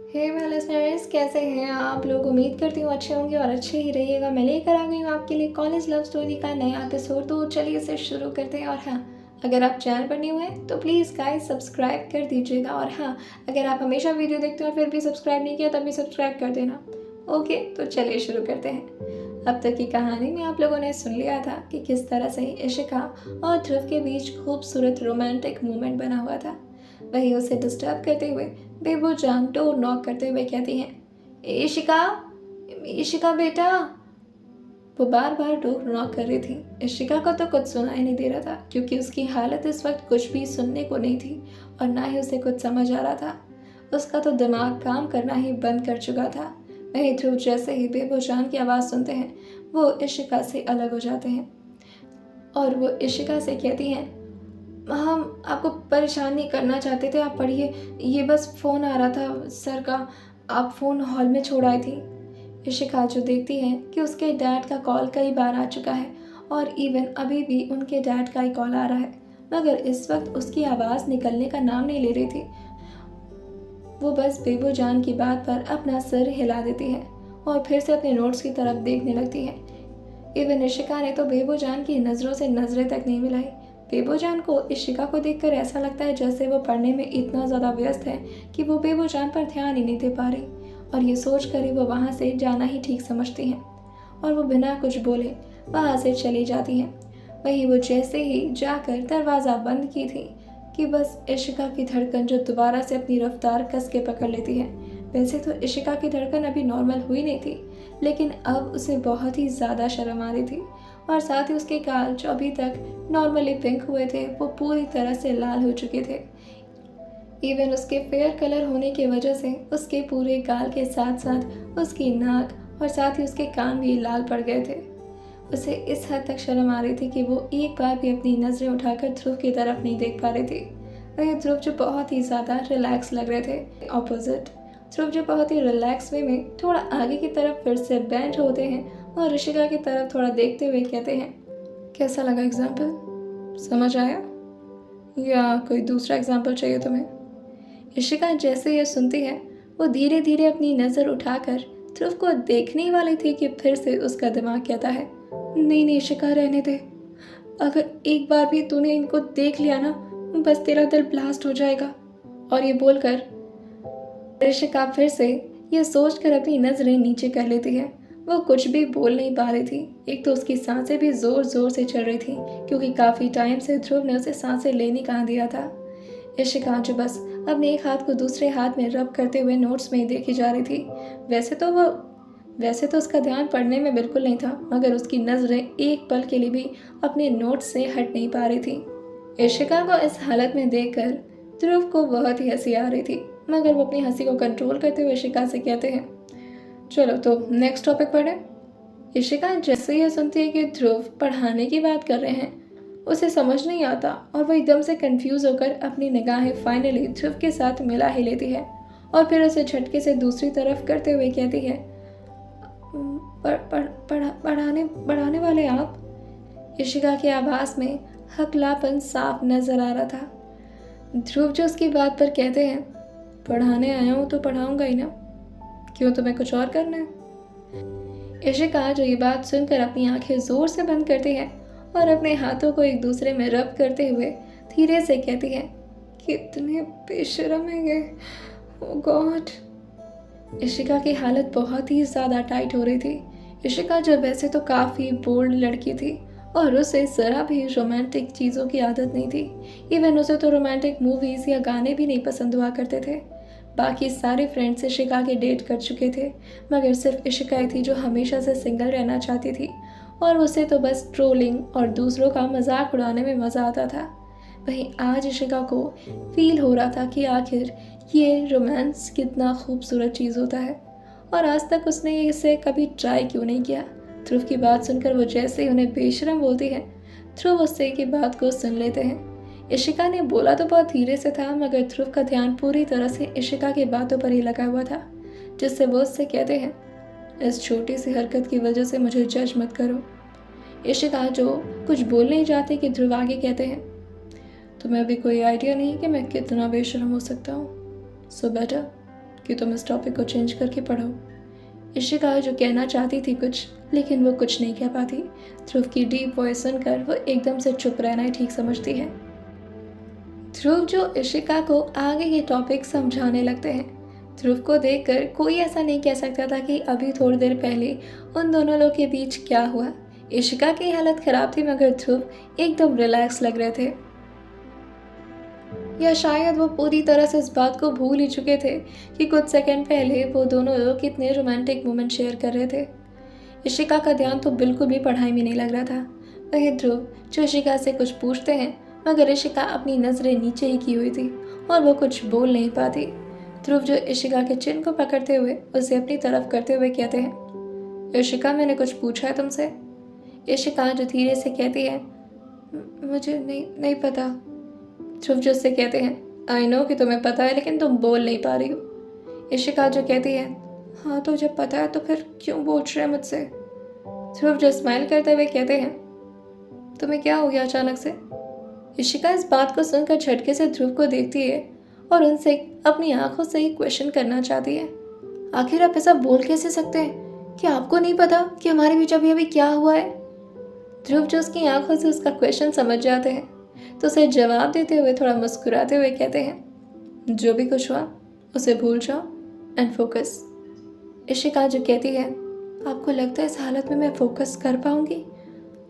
हे well listeners, कैसे हैं आप लोग। उम्मीद करती हूँ अच्छे होंगे और अच्छे ही रहिएगा। मैं लेकर आ गई हूँ आपके लिए कॉलेज लव स्टोरी का नया एपिसोड। तो चलिए इसे शुरू करते हैं। और हाँ, अगर आप चैनल पर न्यू हैं तो प्लीज़ गाइस सब्सक्राइब कर दीजिएगा। और हाँ, अगर आप हमेशा वीडियो देखते हो और फिर भी सब्सक्राइब नहीं किया तब भी सब्सक्राइब कर देना। ओके, तो चलिए शुरू करते हैं। अब तक की कहानी में आप लोगों ने सुन लिया था कि किस तरह से इशिका और ध्रुव के बीच खूबसूरत रोमांटिक मोमेंट बना हुआ था। वही उसे डिस्टर्ब करते हुए बेबू जान डोर नॉक करते हुए कहती हैं, इशिका, इशिका बेटा। वो बार बार डोर नॉक कर रही थी। इशिका को तो कुछ सुनाई नहीं दे रहा था क्योंकि उसकी हालत इस वक्त कुछ भी सुनने को नहीं थी और ना ही उसे कुछ समझ आ रहा था। उसका तो दिमाग काम करना ही बंद कर चुका था। वही ध्रुव जैसे ही बेबू जान की आवाज़ सुनते हैं वो इशिका से अलग हो जाते हैं और वो इशिका से कहती हैं, हम आपको परेशान नहीं करना चाहते थे, आप पढ़िए। ये बस फ़ोन आ रहा था सर का, आप फ़ोन हॉल में छोड़ आई थी। इशिका जो देखती है कि उसके डैड का कॉल कई बार आ चुका है और इवन अभी भी उनके डैड का ही कॉल आ रहा है, मगर इस वक्त उसकी आवाज़ निकलने का नाम नहीं ले रही थी। वो बस बेबू जान की बात पर अपना सिर हिला देती है और फिर से अपने नोट्स की तरफ देखने लगती है। इवन इशिका ने तो बेबू जान की नज़रों से नज़रें तक नहीं मिलाई। बेबू जान को इशिका को देखकर ऐसा लगता है जैसे वो पढ़ने में इतना ज़्यादा व्यस्त है कि वो बेबू जान पर ध्यान ही नहीं दे पा रही और ये सोच कर ही वो वहाँ से जाना ही ठीक समझती हैं और वो बिना कुछ बोले वहाँ से चली जाती हैं। वहीं वो जैसे ही जाकर दरवाज़ा बंद की थी कि बस इशिका की धड़कन जो दोबारा से अपनी रफ्तार कस के पकड़ लेती है। वैसे तो इशिका की धड़कन अभी नॉर्मल हुई नहीं थी, लेकिन अब उसे बहुत ही ज़्यादा शर्म आ रही थी और साथ ही उसके गाल जो अभी तक नॉर्मली पिंक हुए थे वो पूरी तरह से लाल हो चुके थे। इवन उसके फेयर कलर होने की वजह से उसके पूरे गाल के साथ साथ उसकी नाक और साथ ही उसके कान भी लाल पड़ गए थे। उसे इस हद तक शर्म आ रही थी कि वो एक बार भी अपनी नज़रें उठाकर ध्रुव की तरफ नहीं देख पा रही थी। वही ध्रुव जो बहुत ही ज़्यादा रिलैक्स लग रहे थे, ऑपोजिट ध्रुव जो बहुत ही रिलैक्स वे में थोड़ा आगे की तरफ फिर से बेंड होते हैं और ऋषिका की तरफ थोड़ा देखते हुए कहते हैं, कैसा लगा एग्जाम्पल, समझ आया या कोई दूसरा एग्जाम्पल चाहिए तुम्हें। ऋषिका जैसे ये सुनती है वो धीरे धीरे अपनी नज़र उठाकर ध्रुव को देखने वाली थी कि फिर से उसका दिमाग कहता है, नहीं नहीं ऋषिका, रहने दे। अगर एक बार भी तूने इनको देख लिया ना, बस तेरा दिल ब्लास्ट हो जाएगा। और ये बोलकर ऋषिका फिर से ये सोचकर अपनी नज़रें नीचे कर लेती है। वो कुछ भी बोल नहीं पा रही थी। एक तो उसकी सांसें भी ज़ोर ज़ोर से चल रही थी क्योंकि काफ़ी टाइम से ध्रुव ने उसे सांसें लेने कहा दिया था। इशिका जो बस अपने एक हाथ को दूसरे हाथ में रब करते हुए नोट्स में ही देखी जा रही थी। वैसे तो उसका ध्यान पढ़ने में बिल्कुल नहीं था, मगर उसकी नज़रें एक पल के लिए भी अपने नोट्स से हट नहीं पा रही थी। इशिका को इस हालत में देखकर ध्रुव को बहुत ही हंसी आ रही थी, मगर वो अपनी हंसी को कंट्रोल करते हुए इशिका से कहते हैं, चलो तो नेक्स्ट टॉपिक पढ़ें। इशिका जैसे ही सुनती है कि ध्रुव पढ़ाने की बात कर रहे हैं उसे समझ नहीं आता और वो एकदम से कंफ्यूज होकर अपनी निगाहें फाइनली ध्रुव के साथ मिला ही लेती है और फिर उसे झटके से दूसरी तरफ करते हुए कहती है, पढ़ाने वाले आप। इशिका की आवाज़ में हकलापन साफ नजर आ रहा था। ध्रुव जो उसकी बात पर कहते हैं, पढ़ाने आया हूँ तो पढ़ाऊंगा ही ना, क्यों तुम्हें कुछ और करना है। इशिका जो ये बात सुनकर अपनी आंखें जोर से बंद करती है और अपने हाथों को एक दूसरे में रब करते हुए धीरे से कहती है, कितने बेशर्म है ये, ओह गॉड। इशिका की हालत बहुत ही ज़्यादा टाइट हो रही थी। इशिका जो वैसे तो काफ़ी बोल्ड लड़की थी और उसे ज़रा भी रोमांटिक चीज़ों की आदत नहीं थी। इवन उसे तो रोमांटिक मूवीज़ या गाने भी नहीं पसंद हुआ करते थे। बाकी सारे फ्रेंड्स इशिका के डेट कर चुके थे, मगर सिर्फ इशिका ही थी जो हमेशा से सिंगल रहना चाहती थी और उसे तो बस ट्रोलिंग और दूसरों का मजाक उड़ाने में मज़ा आता था। वहीं आज इशिका को फील हो रहा था कि आखिर ये रोमांस कितना खूबसूरत चीज़ होता है और आज तक उसने इसे कभी ट्राई क्यों नहीं किया। ध्रुव की बात सुनकर वो जैसे ही उन्हें बेशरम बोलती है, ध्रुव उससे की बात को सुन लेते हैं। इशिका ने बोला तो बहुत धीरे से था, मगर ध्रुव का ध्यान पूरी तरह से इशिका की बातों पर ही लगा हुआ था, जिससे वो उससे कहते हैं, इस छोटी सी हरकत की वजह से मुझे जज मत करो। इशिका जो कुछ बोल नहीं चाहती कि ध्रुव आगे कहते हैं, तुम्हें अभी कोई आइडिया नहीं कि मैं कितना बेशर्म हो सकता हूँ, सो बेटा कि तुम इस टॉपिक को चेंज करके पढ़ो। इशिका जो कहना चाहती थी कुछ, लेकिन वो कुछ नहीं कह पाती। ध्रुव की डीप वॉइस सुनकर वो एकदम से चुप रहना ही ठीक समझती है। ध्रुव जो इशिका को आगे के टॉपिक समझाने लगते हैं। ध्रुव को देखकर कोई ऐसा नहीं कह सकता था कि अभी थोड़ी देर पहले उन दोनों लोगों के बीच क्या हुआ। इशिका की हालत खराब थी मगर ध्रुव एकदम रिलैक्स लग रहे थे, या शायद वो पूरी तरह से इस बात को भूल ही चुके थे कि कुछ सेकंड पहले वो दोनों लोग कितने रोमांटिक मोमेंट शेयर कर रहे थे। इशिका का ध्यान तो बिल्कुल भी पढ़ाई में नहीं लग रहा था। वही ध्रुव जो इशिका से कुछ पूछते हैं मगर इशिका अपनी नज़रें नीचे ही की हुई थी और वो कुछ बोल नहीं पाती। ध्रुव जो इशिका के चिन्ह को पकड़ते हुए उसे अपनी तरफ करते हुए कहते हैं, इशिका मैंने कुछ पूछा है तुमसे? इशिका जो धीरे से कहती है, मुझे नहीं पता। ध्रुव जो उससे कहते हैं, आई नो कि तुम्हें पता है लेकिन तुम बोल नहीं पा रही हो। इशिका जो कहती है, हाँ तो जब पता है तो फिर क्यों पूछ रहे हैं मुझसे? ध्रुव जो स्माइल करते हुए कहते हैं, तुम्हें क्या हो गया अचानक से? इशिका इस बात को सुनकर झटके से ध्रुव को देखती है और उनसे अपनी आंखों से ही क्वेश्चन करना चाहती है, आखिर आप ऐसा बोल कैसे सकते हैं कि आपको नहीं पता कि हमारे बीच अभी अभी क्या हुआ है? ध्रुव जो उसकी आंखों से उसका क्वेश्चन समझ जाते हैं तो उसे जवाब देते हुए थोड़ा मुस्कुराते हुए कहते हैं, जो भी कुछ हुआ उसे भूल जाओ एंड फोकस। इशिका जो कहती है, आपको लगता है इस हालत में मैं फोकस कर पाऊंगी?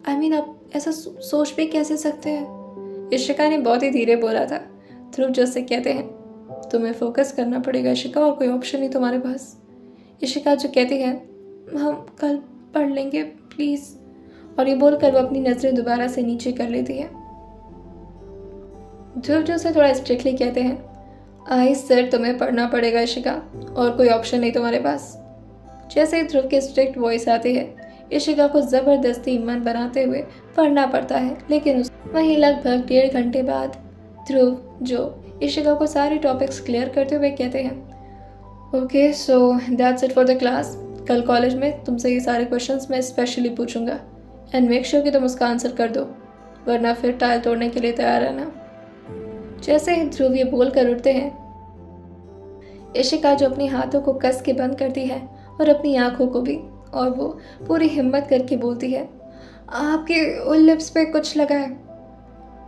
आई मीन आप ऐसा सोच भी कैसे सकते हैं? इशिका ने बहुत ही धीरे बोला था। ध्रुव जो उससे कहते हैं, तुम्हें फोकस करना पड़ेगा इशिका, और कोई ऑप्शन नहीं तुम्हारे पास। इशिका जो कहती है, हम कल पढ़ लेंगे प्लीज़, और ये बोलकर वो अपनी नज़रें दोबारा से नीचे कर लेती है। ध्रुव जो उसे थोड़ा स्ट्रिक्टली कहते हैं, आई सर तुम्हें पढ़ना पड़ेगा इशिका, और कोई ऑप्शन नहीं तुम्हारे पास। जैसे ही ध्रुव की स्ट्रिक्ट वॉइस आती है, इशिका को ज़बरदस्ती मन बनाते हुए पढ़ना पड़ता है, लेकिन वहीं लगभग 1.5 घंटे बाद ध्रुव जो इशिका को सारे टॉपिक्स क्लियर करते हुए कहते हैं, okay so that's it for the class. कल कॉलेज में तुमसे ये सारे क्वेश्चंस मैं स्पेशली पूछूंगा एंड मेक श्योर कि तुम उसका आंसर कर दो, वरना फिर टाल तोड़ने के लिए तैयार रहना। जैसे ही ध्रुव ये बोल कर उठते हैं, इशिका जो अपने हाथों को कस के बंद करती है और अपनी आंखों को भी, और वो पूरी हिम्मत करके बोलती है, आपके लिप्स पे कुछ लगा है।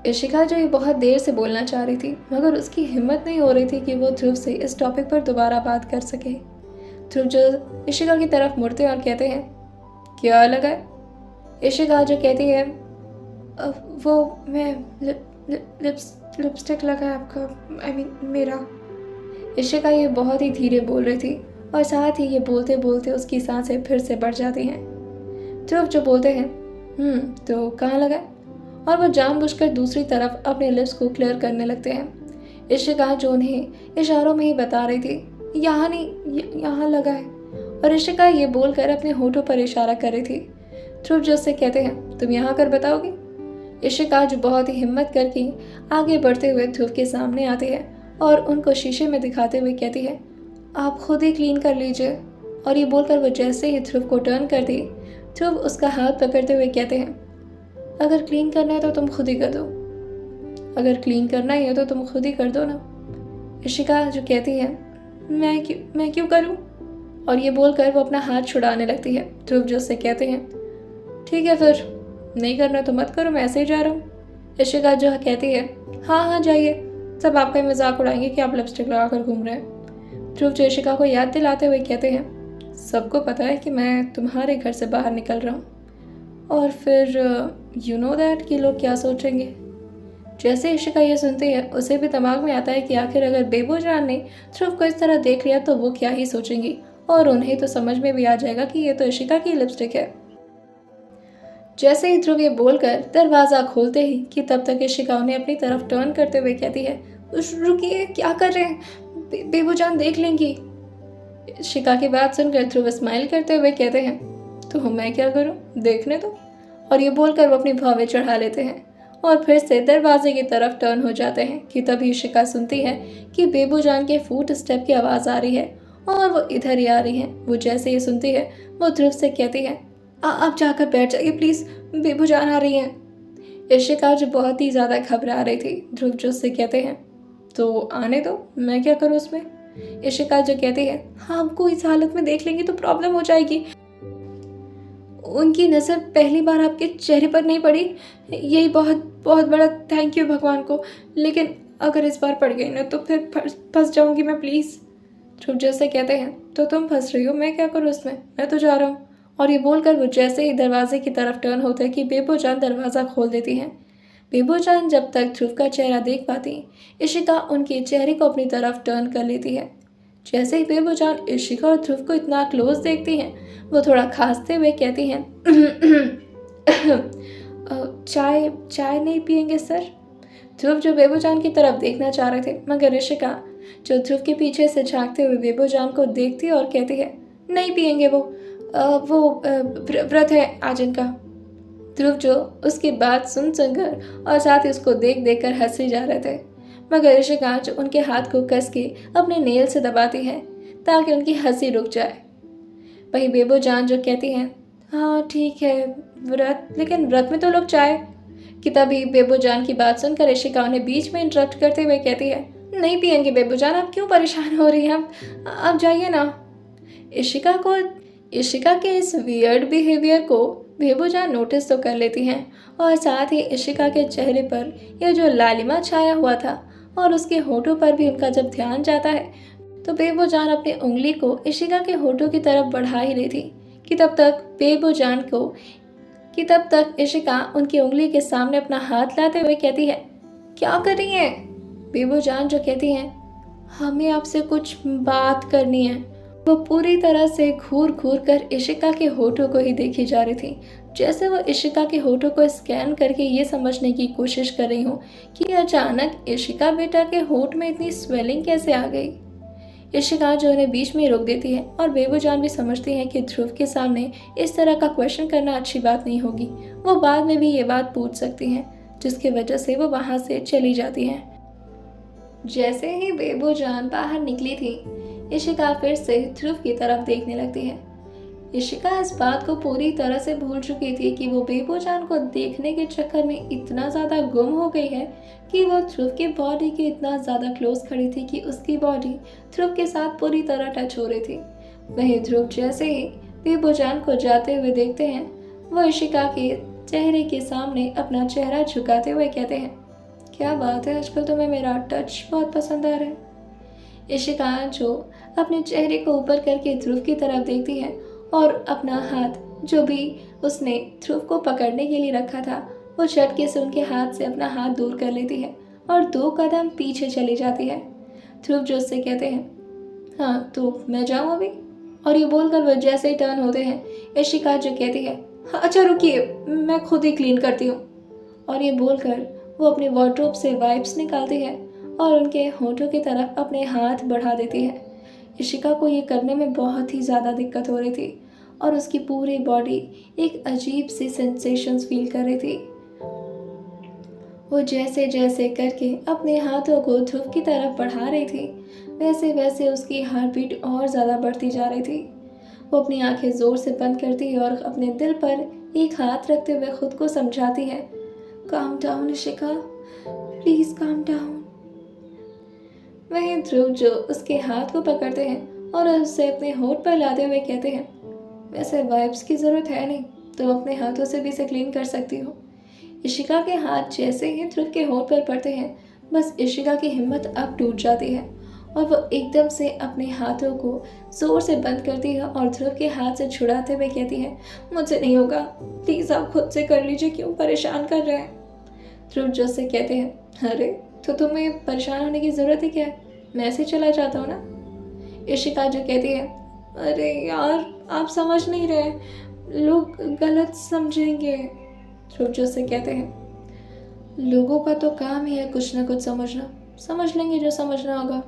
इशिका जो ये बहुत देर से बोलना चाह रही थी मगर उसकी हिम्मत नहीं हो रही थी कि वो ध्रुव से इस टॉपिक पर दोबारा बात कर सके। ध्रुव जो इशिका की तरफ मुड़ते हैं और कहते हैं, क्या लगा है? इशिका जो कहती है, वो मैं लिपस्टिक लगा है आपका, आई मीन मेरा। इशिका ये बहुत ही धीरे बोल रही थी और साथ ही ये बोलते बोलते उसकी सांसें फिर से बढ़ जाती हैं। ध्रुव जो बोलते हैं, तो कहाँ लगा है? और वो जानबूझकर दूसरी तरफ अपने लिप्स को क्लियर करने लगते हैं। इशिका जो उन्हें इशारों में ही बता रही थी, यहाँ नहीं यहाँ लगा है, और इशिका ये बोलकर अपने होठों पर इशारा कर रही थी। ध्रुव जो उससे कहते हैं, तुम यहाँ कर बताओगी? इशिका जो बहुत ही हिम्मत करके आगे बढ़ते हुए ध्रुव के सामने आती है और उनको शीशे में दिखाते हुए कहती है, आप खुद ही क्लीन कर लीजिए। और ये बोलकर वो जैसे ही ध्रुव को टर्न कर दी, ध्रुव उसका हाथ पकड़ते हुए कहते हैं, अगर क्लीन करना है तो तुम खुद ही कर दो, अगर क्लीन करना ही है तो तुम खुद ही कर दो ना। इशिका जो कहती है, मैं क्यों करूं? और ये बोलकर वो अपना हाथ छुड़ाने लगती है। ध्रुव जो उससे कहते हैं, ठीक है फिर नहीं करना तो मत करो, मैं ऐसे ही जा रहा हूँ। इशिका जो कहती है, हाँ जाइए, सब आपका ही मजाक उड़ाएंगे कि आप लिपस्टिक लगा कर घूम रहे हैं। ध्रुव जो इशिका को याद दिलाते हुए कहते हैं, सबको पता है कि मैं तुम्हारे घर से बाहर निकल रहा हूँ, और फिर यू नो दैट कि लोग क्या सोचेंगे। जैसे इशिका ये सुनती है, उसे भी दिमाग में आता है कि आखिर अगर बेबो जान ने ध्रुव को इस तरह देख लिया तो वो क्या ही सोचेंगी, और उन्हें तो समझ में भी आ जाएगा कि ये तो इशिका की लिपस्टिक है। जैसे ही ध्रुव ये बोलकर दरवाज़ा खोलते ही कि तब तक इशिका उन्हें अपनी तरफ टर्न करते हुए कहती है, रुकिए, क्या कर रहे हैं, बेबो जान देख लेंगी। इशिका की बात सुनकर ध्रुव स्माइल करते हुए कहते हैं, तो मैं क्या करूं, देखने दो। और ये बोलकर वो अपनी भावें चढ़ा लेते हैं और फिर से दरवाजे की तरफ टर्न हो जाते हैं कि तभी इशिका सुनती है कि बेबो जान के फुट स्टेप की आवाज़ आ रही है और वो इधर ही आ रही है। वो जैसे ही सुनती है वो ध्रुव से कहती है, आप जाकर बैठ जाइए प्लीज़, बेबो जान आ रही हैं। इशिका जो बहुत ही ज़्यादा घबरा रही थी, ध्रुव जो उससे कहते हैं, तो आने दो, मैं क्या करूँ उसमें। इशिका जो कहती है, हाँ हमको इस हालत में देख लेंगी तो प्रॉब्लम हो जाएगी। उनकी नज़र पहली बार आपके चेहरे पर नहीं पड़ी, यही बहुत बहुत बड़ा थैंक यू भगवान को। लेकिन अगर इस बार पड़ गई ना तो फिर फंस जाऊंगी मैं, प्लीज़। ध्रुव जैसे कहते हैं, तो तुम फंस रही हो, मैं क्या करूँ इसमें, मैं तो जा रहा हूँ। और ये बोलकर वो जैसे ही दरवाजे की तरफ टर्न होते हैं कि बेबो जान दरवाज़ा खोल देती हैं। बेबो जान जब तक ध्रुव का चेहरा देख पाती, इशिका उनके चेहरे को अपनी तरफ टर्न कर लेती है। जैसे ही बेबो जान इशिका और ध्रुव को इतना क्लोज देखती हैं, वो थोड़ा खांसते हुए कहती हैं, चाय चाय नहीं पियेंगे सर? ध्रुव जो बेबो जान की तरफ देखना चाह रहे थे, मगर इशिका जो ध्रुव के पीछे से झांकते हुए बेबो जान को देखती है और कहती है, नहीं पियेंगे वो व्रत है आज इनका। ध्रुव जो उसकी बात सुन सुनकर और साथ ही उसको देख देख कर हंसे जा रहे थे, मगर इशिका जो उनके हाथ को कस के अपने नेल से दबाती है ताकि उनकी हंसी रुक जाए। वही बेबो जान जो कहती हैं, हाँ ठीक है व्रत, लेकिन व्रत में तो लोग चाय। कि तभी बेबो जान की बात सुनकर इशिका उन्हें बीच में इंटरप्ट करते हुए कहती है, नहीं पियेंगे बेबो जान, आप क्यों परेशान हो रही हैं, आप जाइए ना। इशिका के इस वियर्ड बिहेवियर को बेबो जान नोटिस तो कर लेती हैं और साथ ही इशिका के चेहरे पर यह जो लालिमा छाया हुआ था और उसके होठों पर भी उनका जब ध्यान जाता है, तो बेबो जान अपनी उंगली को इशिका के होठों की तरफ बढ़ा ही रही थी कि तब तक इशिका उनकी उंगली के सामने अपना हाथ लाते हुए कहती है, क्या कर रही हैं? बेबो जान जो कहती हैं, हमें आपसे कुछ बात करनी है। वो पूरी तरह से घूर घूर कर इशिका के होठों को ही देखी जा रही थी, जैसे वो इशिका के होठों को स्कैन करके ये समझने की कोशिश कर रही हूँ कि अचानक इशिका बेटा के होठ में इतनी स्वेलिंग कैसे आ गई। इशिका जो उन्हें बीच में रोक देती है और बेबो जान भी समझती हैं कि ध्रुव के सामने इस तरह का क्वेश्चन करना अच्छी बात नहीं होगी। वो बाद में भी ये बात पूछ सकती हैं, जिसकी वजह से वो वहाँ से चली जाती हैं। जैसे ही बेबो जान बाहर निकली थी, इशिका फिर से ध्रुव की तरफ देखने लगती है। इशिका इस बात को पूरी तरह से भूल चुकी थी कि वो बेबो जान को देखने के चक्कर में इतना ज़्यादा गुम हो गई है कि वो ध्रुव के बॉडी के इतना ज़्यादा क्लोज खड़ी थी कि उसकी बॉडी ध्रुव के साथ पूरी तरह टच हो रही थी। वहीं ध्रुव जैसे ही बेबो जान को जाते हुए देखते हैं, वो इशिका के चेहरे के सामने अपना चेहरा झुकाते हुए कहते हैं, क्या बात है, आजकल तुम्हें मेरा टच बहुत पसंद आ रहा है। इशिका जो अपने चेहरे को ऊपर करके ध्रुव की तरफ देखती है और अपना हाथ जो भी उसने ध्रुव को पकड़ने के लिए रखा था, वो झटके से उनके हाथ से अपना हाथ दूर कर लेती है और 2 कदम पीछे चली जाती है। ध्रुव जो उससे कहते हैं, हाँ तो मैं जाऊँ अभी? और ये बोलकर वो जैसे ही टर्न होते हैं, इशिका जो कहती है, हाँ अच्छा रुकिए, मैं खुद ही क्लीन करती हूँ। और ये बोलकर वो अपने वार्डरोब से वाइप्स निकालती है और उनके होठों की तरफ अपने हाथ बढ़ा देती है। इशिका को ये करने में बहुत ही ज़्यादा दिक्कत हो रही थी और उसकी पूरी बॉडी एक अजीब सी सेंसेशंस फील कर रही थी। वो जैसे जैसे करके अपने हाथों को ध्रुव की तरफ बढ़ा रही थी, वैसे वैसे उसकी हार्ट बीट और ज़्यादा बढ़ती जा रही थी। वो अपनी आंखें ज़ोर से बंद करती है और अपने दिल पर एक हाथ रखते हुए खुद को समझाती है, calm down Ishika, please calm down. वहीं ध्रुव जो उसके हाथ को पकड़ते हैं और उसे अपने होठ पर लाते हुए कहते हैं, वैसे वाइप्स की ज़रूरत है नहीं, तुम अपने हाथों से भी इसे क्लीन कर सकती हो। इशिका के हाथ जैसे ही ध्रुव के होठ पर पड़ते हैं, बस इशिका की हिम्मत अब टूट जाती है और वो एकदम से अपने हाथों को ज़ोर से बंद करती है और ध्रुव के हाथ से छुड़ाते हुए कहती है, मुझसे नहीं होगा, प्लीज़ आप खुद से कर लीजिए, क्यों परेशान कर रहे हैं। ध्रुव जो से कहते हैं, अरे तो तुम्हें परेशान होने की ज़रूरत ही क्या है, मैं ऐसे चला जाता हूँ ना। इशिका जो कहती है, अरे यार आप समझ नहीं रहे, लोग गलत समझेंगे। ध्रुव जो से कहते हैं, लोगों का तो काम ही है कुछ ना कुछ समझना, समझ लेंगे जो समझना होगा।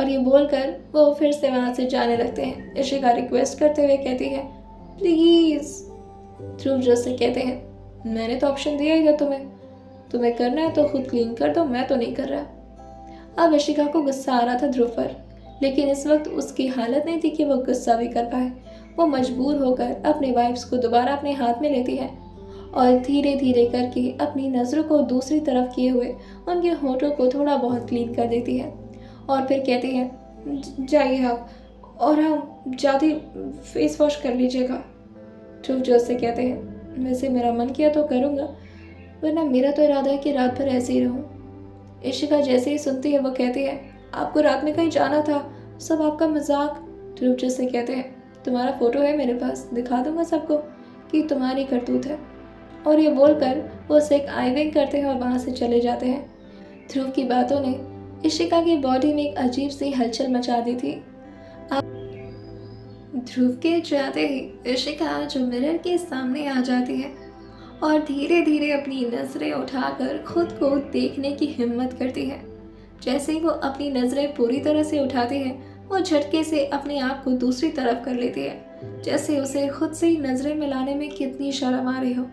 और ये बोलकर वो फिर से वहाँ से जाने लगते हैं। इशिका रिक्वेस्ट करते हुए कहती है, प्लीज़। ध्रुव जो से कहते हैं, मैंने तो ऑप्शन दिया ही था तुम्हें करना है तो खुद क्लीन कर दो, मैं तो नहीं कर रहा। अब इशिका को गुस्सा आ रहा था ध्रुव पर, लेकिन इस वक्त उसकी हालत नहीं थी कि वो गुस्सा भी कर पाए। वो मजबूर होकर अपने वाइप्स को दोबारा अपने हाथ में लेती है और धीरे धीरे करके अपनी नज़रों को दूसरी तरफ किए हुए उनके होठों को थोड़ा बहुत क्लीन कर देती है और फिर कहती है, जाइए आप, और हाँ जाते ही फेस वॉश कर लीजिएगा। ध्रुव जो उससे कहते हैं, वैसे मेरा मन किया तो करूँगा, वरना मेरा तो इरादा है कि रात भर ऐसे ही रहूँ। इशिका जैसे ही सुनती है वो कहती है, आपको रात में कहीं जाना था, सब आपका मजाक। ध्रुव जिससे कहते हैं, तुम्हारा फोटो है मेरे पास, दिखा दूंगा सबको कि तुम्हारी करतूत है। और ये बोलकर वो उसे एक आई विंक करते हैं और वहाँ से चले जाते हैं। ध्रुव की बातों ने इशिका की बॉडी में एक अजीब सी हलचल मचा दी थी। ध्रुव के जाते ही इशिका जो मिरर के सामने आ जाती है और धीरे धीरे अपनी नजरें उठाकर खुद को देखने की हिम्मत करती है। जैसे ही वो अपनी नजरें पूरी तरह से उठाती है, वो झटके से अपने आप को दूसरी तरफ कर लेती है, जैसे उसे खुद से ही नजरें मिलाने में कितनी शर्म आ रही हो।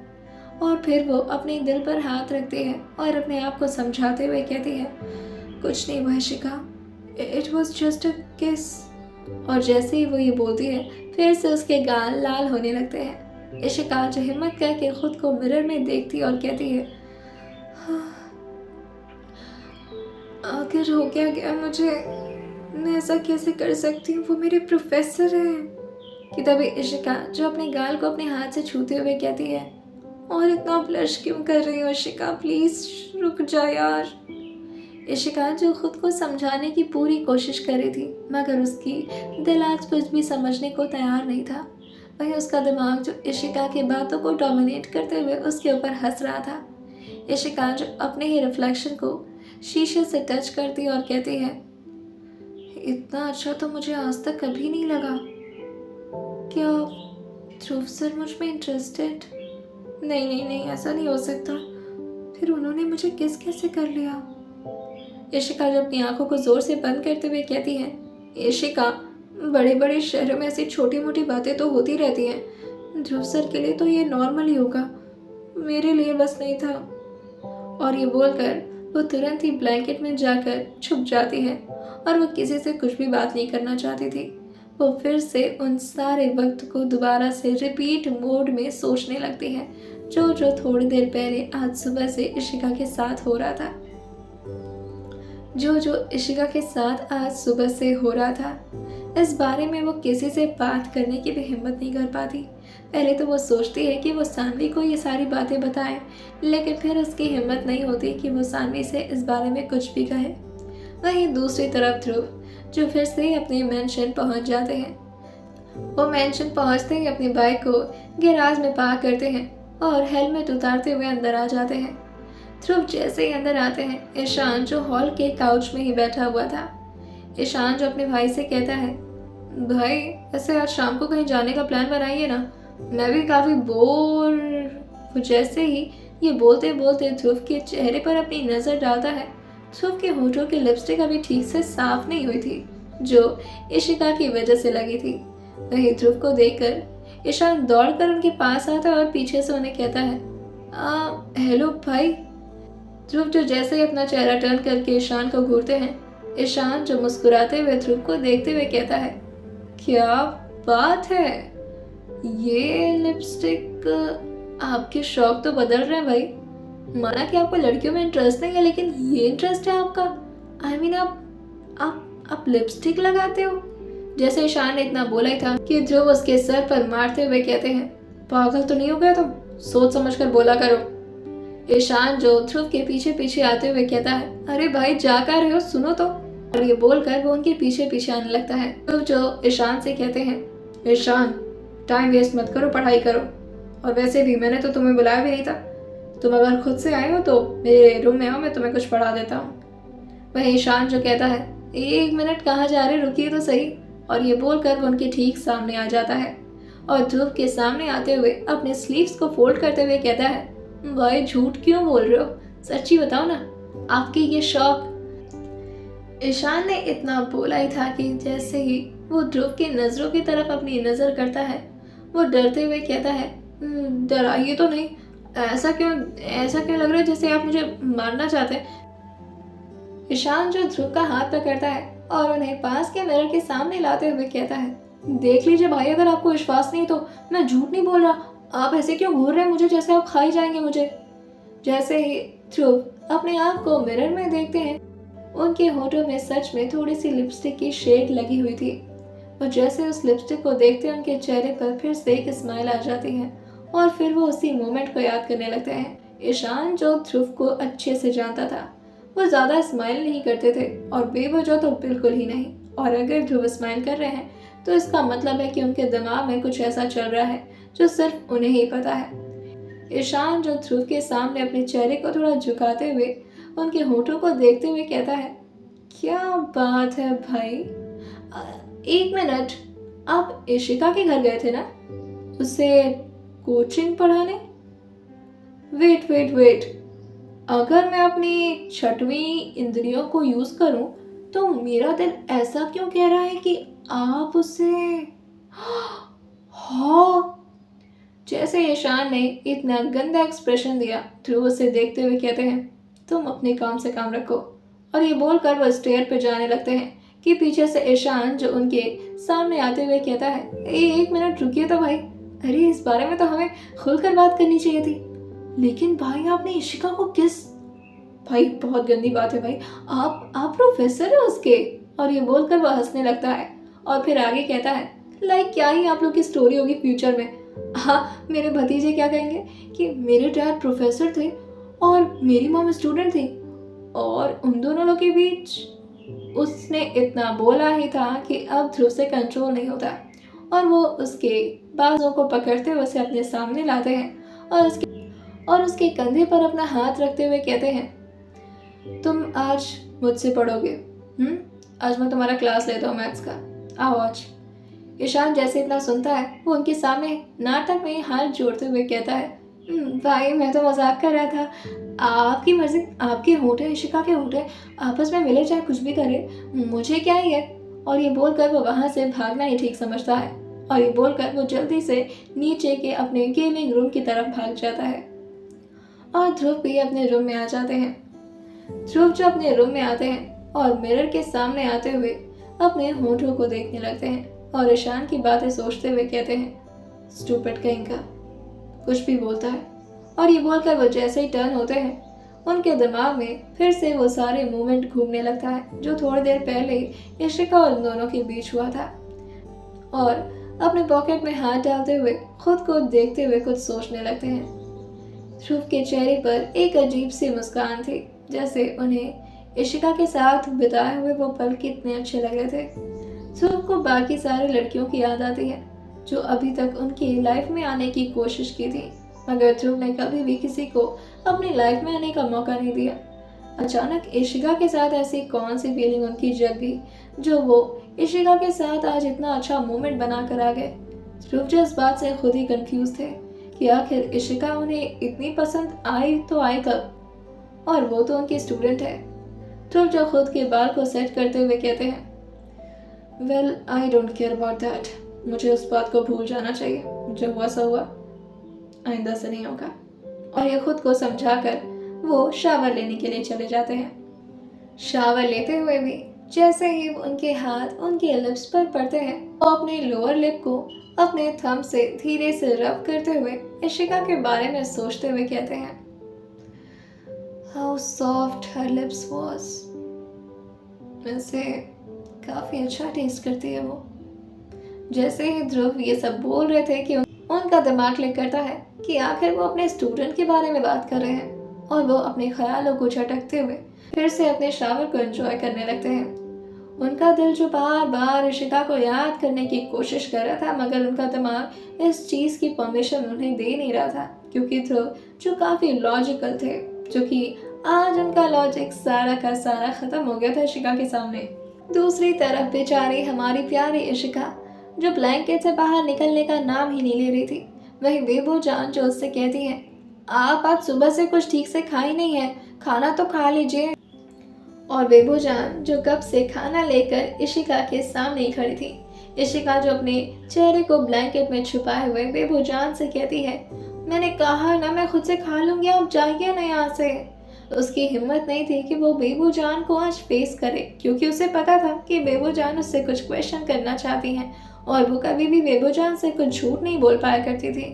और फिर वो अपने दिल पर हाथ रखती है और अपने आप को समझाते हुए कहती है, कुछ नहीं हुआ Ishika, it was just a किस। और जैसे ही वो ये बोलती है, फिर से उसके गाल लाल होने लगते हैं। इशिका जो हिम्मत करके खुद को मिरर में देखती और कहती है, आखिर हो क्या गया मुझे, मैं ऐसा कैसे कर सकती हूँ, वो मेरे प्रोफेसर हैं। कि तभी इशिका जो अपने गाल को अपने हाथ से छूते हुए कहती है, और इतना ब्लश क्यों कर रही हो इशिका, प्लीज रुक जा यार। इशिका जो खुद को समझाने की पूरी कोशिश कर रही थी, मगर उसकी दिल आज कुछ भी समझने को तैयार नहीं था। वहीं उसका दिमाग जो इशिका की बातों को डोमिनेट करते हुए उसके ऊपर हंस रहा था। इशिका जो अपने ही रिफ्लेक्शन को शीशे से टच करती और कहती है, इतना अच्छा तो मुझे आज तक कभी नहीं लगा। क्या ध्रुव सर मुझ में इंटरेस्टेड? नहीं नहीं नहीं, ऐसा नहीं हो सकता। फिर उन्होंने मुझे किस कैसे कर लिया? इशिका जो अपनी आंखों को जोर से बंद करते हुए कहती है, इशिका, बड़े बड़े शहरों में ऐसी छोटी मोटी बातें तो होती रहती हैं, ध्रुव सर के लिए तो ये नॉर्मल ही होगा, मेरे लिए बस नहीं था। और ये बोलकर वो तुरंत ही ब्लैंकेट में जाकर छुप जाती है और वो किसी से कुछ भी बात नहीं करना चाहती थी। वो फिर से उन सारे वक्त को दोबारा से रिपीट मोड में सोचने लगती है, जो थोड़ी देर पहले आज सुबह से इशिका के साथ हो रहा था। जो इशिका के साथ आज सुबह से हो रहा था, इस बारे में वो किसी से बात करने की भी हिम्मत नहीं कर पाती। पहले तो वो सोचती है कि वो सानवी को ये सारी बातें बताए, लेकिन फिर उसकी हिम्मत नहीं होती कि वो सानवी से इस बारे में कुछ भी कहे। वहीं दूसरी तरफ ध्रुव जो फिर से अपने मेंशन पहुंच जाते हैं। वो मेंशन पहुंचते ही अपनी बाइक को गैराज में पार्क करते हैं और हेलमेट उतारते हुए अंदर आ जाते हैं। ध्रुव जैसे ही अंदर आते हैं, ईशान जो हॉल के काउच में ही बैठा हुआ था। ईशान जो अपने भाई से कहता है, भाई ऐसे आज शाम को कहीं जाने का प्लान बनाइए ना, मैं भी काफी बोर। वो जैसे ही ये बोलते बोलते ध्रुव के चेहरे पर अपनी नजर डालता है। ध्रुव के होठों की लिपस्टिक अभी ठीक से साफ नहीं हुई थी, जो इशिका की वजह से लगी थी। वही ध्रुव को देखकर ईशान दौड़कर उनके पास आता है और पीछे से उन्हें कहता है, हेलो भाई। ध्रुव जो जैसे ही अपना चेहरा टर्न करके ईशान को घूरते हैं, ईशान जो मुस्कुराते हुए ध्रुव को देखते हुए कहता है, क्या बात है, ये लिपस्टिक, आपके शौक तो बदल रहे हैं भाई। माना कि आपको लड़कियों में इंटरेस्ट नहीं है, लेकिन ये इंटरेस्ट है आपका। I mean, आप लिपस्टिक लगाते हो? जैसे ईशान ने इतना बोला ही था कि ध्रुव उसके सर पर मारते हुए कहते हैं, पागल तो नहीं हो गया तुम, सोच समझ कर बोला करो। ईशान जो ध्रुव के पीछे पीछे आते हुए कहता है, अरे भाई जा कर रहे हो, सुनो तो। और ये बोलकर वो उनके पीछे पीछे आने लगता है। ध्रुव जो ईशान से कहते हैं, ईशान टाइम वेस्ट मत करो, पढ़ाई करो। और वैसे भी मैंने तो तुम्हें बुलाया भी नहीं था, तुम अगर खुद से आए हो तो मेरे रूम में आओ, मैं तुम्हें कुछ पढ़ा देता हूँ। वह ईशान जो कहता है, एक मिनट कहाँ जा रहे, रुकिए तो सही। और ये बोलकर वो उनके ठीक सामने आ जाता है और ध्रुव के सामने आते हुए अपने स्लीव्स को फोल्ड करते हुए कहता है, भाई झूठ क्यों बोल रहे हो, सच्ची बताओ ना, आपके ये शौक। ईशान ने इतना बोला ही था कि जैसे ही वो ध्रुव की नजरों की तरफ अपनी नजर करता है, वो डरते हुए कहता है, डराइए तो नहीं, ऐसा क्यों लग रहा है जैसे आप मुझे मारना चाहते हैं। ईशान जो ध्रुव का हाथ पकड़ता है और उन्हें पास के मिरर के सामने लाते हुए कहता है, देख लीजिए भाई, अगर आपको विश्वास नहीं तो मैं झूठ नहीं बोल रहा, आप ऐसे क्यों घूर रहे हैं मुझे जैसे आप खा ही जाएंगे मुझे। जैसे ही ध्रुव अपने आप को मिरर में देखते हैं, उनके होठों में सच में थोड़ी सी लिपस्टिक की शेड लगी हुई थी और जैसे उस लिपस्टिक को देखते उनके चेहरे पर फिर से एक स्माइल आ जाती है और फिर वो उसी मोमेंट को याद करने लगते हैं। ईशान जो ध्रुव को अच्छे से जानता था वो ज्यादा स्माइल नहीं करते थे और बेवजह तो बिल्कुल ही नहीं, और अगर ध्रुव स्माइल कर रहे हैं तो इसका मतलब है कि उनके दिमाग में कुछ ऐसा चल रहा है जो सिर्फ उन्हें ही पता है। ईशान जो ध्रुव के सामने अपने चेहरे को थोड़ा झुकाते हुए उनके होठों को देखते हुए कहता है, क्या बात है भाई, एक मिनट, आप इशिका के घर गए थे ना, उसे कोचिंग पढ़ाने? वेट वेट वेट, अगर मैं अपनी छठवीं इंद्रियों को यूज करूं तो मेरा दिल ऐसा क्यों कह रहा है कि आप उसे हाँ। जैसे ईशान ने इतना गंदा एक्सप्रेशन दिया, ध्रुव उसे देखते हुए कहते हैं, तुम अपने काम से काम रखो, और ये बोलकर वो स्टेयर पे जाने लगते हैं कि पीछे से ईशान जो उनके सामने आते हुए कहता है, एक मिनट रुकिए तो भाई, अरे इस बारे में तो हमें खुलकर बात करनी चाहिए थी। लेकिन भाई आपने इशिका को किस, भाई बहुत गंदी बात है भाई, आप प्रोफेसर है उसके। और ये बोलकर वो हंसने लगता है और फिर आगे कहता है, लाइक क्या ही आप लोग की स्टोरी होगी फ्यूचर में। हाँ, मेरे भतीजे क्या कहेंगे कि मेरे डैड प्रोफेसर थे और मेरी मॉम स्टूडेंट थी, और उन दोनों लोग के बीच उसने इतना बोला ही था कि अब ध्रुव से कंट्रोल नहीं होता और वो उसके बाजों को पकड़ते हुए उसे अपने सामने लाते हैं और उसके कंधे पर अपना हाथ रखते हुए कहते हैं, तुम आज मुझसे पढ़ोगे। आज मैं तुम्हारा क्लास लेता हूँ मैथ्स का, आओ आज। ईशान जैसे इतना सुनता है वो उनके सामने नाटक में हाथ जोड़ते हुए कहता है, भाई मैं तो मजाक कर रहा था, आपकी मर्जी, आपके होंठ है, इशिका के होंठ है, आपस में मिले चाहे कुछ भी करे, मुझे क्या ही है। और ये बोलकर वो वहां से भागना ही ठीक समझता है और ये बोलकर वो जल्दी से नीचे के अपने गेमिंग रूम की तरफ भाग जाता है और ध्रुव भी अपने रूम में आ जाते हैं। ध्रुव जो अपने रूम में आते हैं और मिरर के सामने आते हुए अपने होंठों को देखने लगते हैं और ईशान की बातें सोचते हुए कहते हैं, स्टूपिड कहीं का, कुछ भी बोलता है। और ये बोलकर वो जैसे ही टर्न होते हैं उनके दिमाग में फिर से वो सारे मोमेंट घूमने लगता है जो थोड़ी देर पहले इशिका और उन दोनों के बीच हुआ था, और अपने पॉकेट में हाथ डालते हुए खुद को देखते हुए कुछ सोचने लगते हैं। ध्रुव के चेहरे पर एक अजीब सी मुस्कान थी, जैसे उन्हें इशिका के साथ बिताए हुए वो पल कितने अच्छे लग रहे थे। ध्रुव को बाकी सारी लड़कियों की याद आती है जो अभी तक उनकी लाइफ में आने की कोशिश की थी, मगर ध्रुव ने कभी भी किसी को अपनी लाइफ में आने का मौका नहीं दिया। अचानक इशिका के साथ ऐसी कौन सी फीलिंग उनकी जग गई जो वो इशिका के साथ आज इतना अच्छा मोमेंट बना कर आ गए। ध्रुव जो इस बात से खुद ही कंफ्यूज थे कि आखिर इशिका उन्हें इतनी पसंद आई तो आई कब, और वो तो उनकी स्टूडेंट है। ध्रुव जो खुद के बाल को सेट करते हुए कहते हैं, well I don't care about that, मुझे उस बात को भूल जाना चाहिए, जो हुआ सो हुआ, आइंदा से नहीं होगा। और ये खुद को समझाकर वो शावर लेने के लिए चले जाते हैं। शावर लेते हुए भी जैसे ही उनके हाथ उनके लिप्स पर पड़ते हैं वो अपने लोअर लिप को अपने थंब से धीरे से रब करते हुए इशिका के बारे में सोचते हुए कहते हैं, how soft her lips was, वैसे काफी अच्छा टेस्ट करती है वो। जैसे ही ध्रुव ये सब बोल रहे थे कि उनका दिमाग क्लिक करता है कि आखिर वो अपने स्टूडेंट के बारे में बात कर रहे हैं, और वो अपने ख्यालों को झटकते हुए फिर से अपने शावर को एंजॉय करने लगते हैं। उनका दिल जो बार बार इशिका को याद करने की कोशिश कर रहा था, मगर उनका दिमाग इस चीज की परमिशन उन्हें दे नहीं रहा था, क्योंकि ध्रुव जो काफी लॉजिकल थे, जो कि आज उनका लॉजिक सारा का सारा खत्म हो गया था इशिका के सामने। दूसरी तरफ बेचारी हमारी प्यारी इशिका जो ब्लैंकेट से बाहर निकलने का नाम ही नहीं ले रही थी, वही बेबो जान जो उससे कहती है, आप आज सुबह से कुछ ठीक से खा ही नहीं है, खाना तो खा लीजिए। और बेबो जान जो कब से खाना लेकर इशिका के सामने ही खड़ी थी। इशिका जो अपने चेहरे को ब्लैंकेट में छुपाए हुए बेबो जान से कहती है, मैंने कहा ना मैं खुद से खा लूंगी, आप जाइए ना यहाँ से। उसकी हिम्मत नहीं थी कि वो बेबो जान को आज फेस करे, क्योंकि उसे पता था कि बेबो जान उससे कुछ क्वेश्चन करना चाहती हैं और वो कभी भी बेबो जान से कुछ झूठ नहीं बोल पाया करती थी,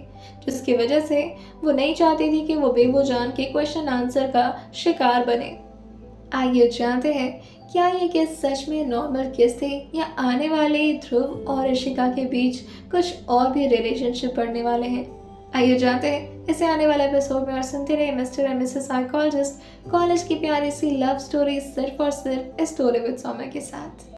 जिसकी वजह से वो नहीं चाहती थी कि वो बेबो जान के क्वेश्चन आंसर का शिकार बने। आइए जानते हैं, क्या ये किस सच में नॉर्मल किस थे या आने वाले ध्रुव और ऋषिका के बीच कुछ और भी रिलेशनशिप बढ़ने वाले हैं। आइए जानते हैं इसे आने वाले एपिसोड में, और सुनते रहे mister and Mrs psychologist, college की प्यारी सी लव स्टोरी सिर्फ और सिर्फ स्टोरी विद सौम्या के साथ।